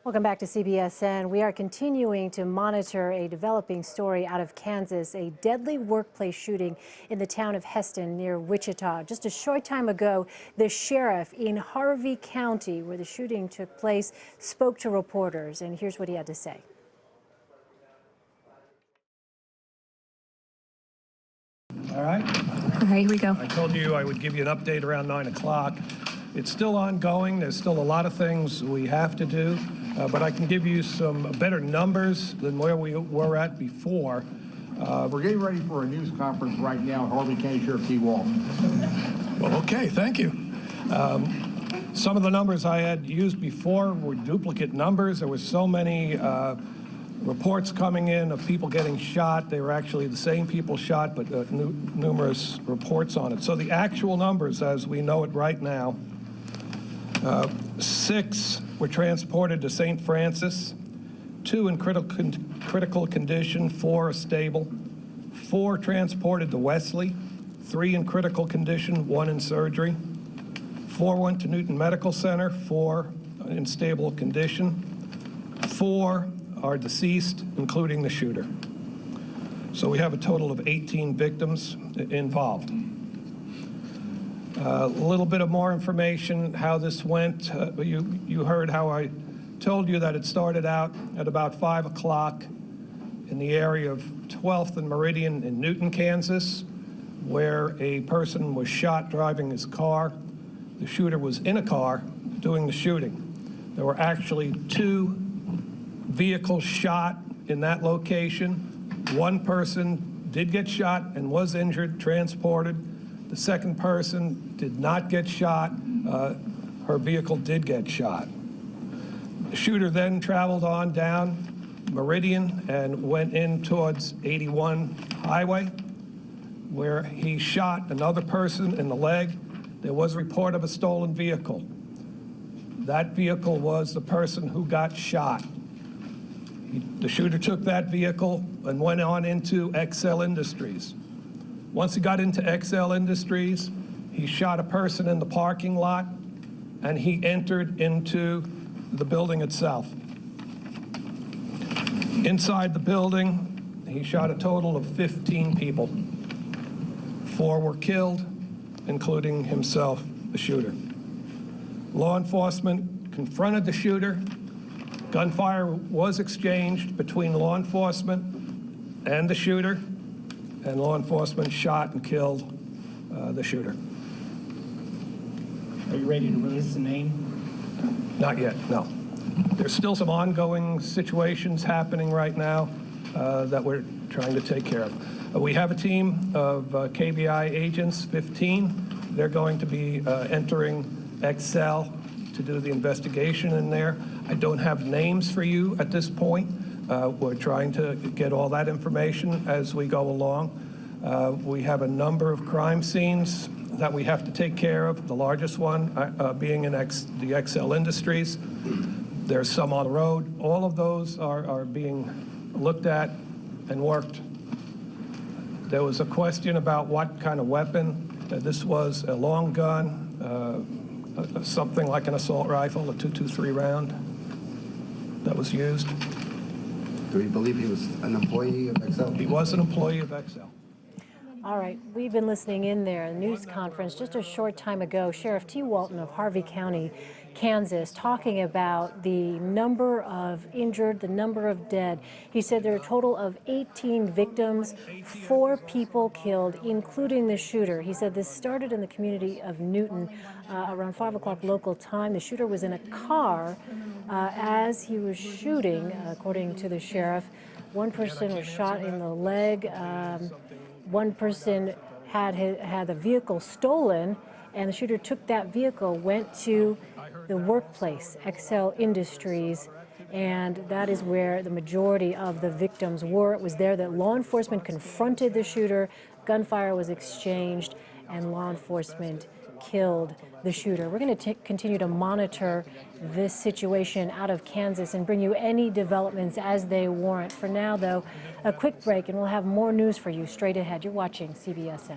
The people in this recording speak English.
Welcome back to CBSN. We are continuing to monitor a developing story out of Kansas, a deadly workplace shooting in the town of Hesston near Wichita. Just a short time ago, the sheriff in Harvey County, where the shooting took place, spoke to reporters, and here's what he had to say. All right, here we go. I told you I would give you an update around 9 o'clock. It's still ongoing. There's still a lot of things we have to do, but I can give you some better numbers than where we were at before. We're getting ready for a news conference right now. Harvey County Sheriff T. Walton. Well, okay, thank you. Some of the numbers I had used before were duplicate numbers. There were so many reports coming in of people getting shot. They were actually the same people shot, but numerous reports on it. So the actual numbers, as we know it right now, 6 were transported to St. Francis, 2 in critical condition, 4 are stable, 4 transported to Wesley, 3 in critical condition, 1 in surgery, 4 went to Newton Medical Center, 4 in stable condition, 4 are deceased, including the shooter. So we have a total of 18 victims involved. A little bit of more information how this went. You heard how I told you that it started out at about 5 o'clock in the area of 12th and Meridian in Newton, Kansas, where a person was shot driving his car. The shooter was in a car doing the shooting. There were actually 2 vehicles shot in that location. 1 person did get shot and was injured, transported. The second person did not get shot. Her vehicle did get shot. The shooter then traveled on down Meridian and went in towards 81 Highway, where he shot another person in the leg. There was a report of a stolen vehicle. That vehicle was the person who got shot. The shooter took that vehicle and went on into XL Industries. Once he got into XL Industries, he shot a person in the parking lot, and he entered into the building itself. Inside the building, he shot a total of 15 people. 4 were killed, including himself, the shooter. Law enforcement confronted the shooter. Gunfire was exchanged between law enforcement and the shooter, and law enforcement shot and killed the shooter. Are you ready to release the name? Not yet, no. There's still some ongoing situations happening right now that we're trying to take care of. We have a team of KBI agents, 15. They're going to be entering XL to do the investigation in there. I don't have names for you at this point. We're trying to get all that information as we go along. We have a number of crime scenes that we have to take care of, the largest one being in the XL Industries. There's some on the road. All of those are being looked at and worked. There was a question about what kind of weapon. This was a long gun, something like an assault rifle, a .223 round that was used. Do we believe he was an employee of XL? He was an employee of XL. All right, we've been listening in there, a news conference just a short time ago. Sheriff T. Walton of Harvey County, Kansas, talking about the number of injured, the number of dead. He said there are a total of 18 victims, 4 people killed, including the shooter. He said this started in the community of Newton around 5 o'clock local time. The shooter was in a car as he was shooting, according to the sheriff. 1 person was shot in the leg. 1 person had the vehicle stolen, and the shooter took that vehicle, went to the workplace, XL Industries, and that is where the majority of the victims were. It was there that law enforcement confronted the shooter, gunfire was exchanged, and law enforcement killed the shooter. We're going to continue to monitor this situation out of Kansas and bring you any developments as they warrant. For now, though, a quick break, and we'll have more news for you straight ahead. You're watching CBSN.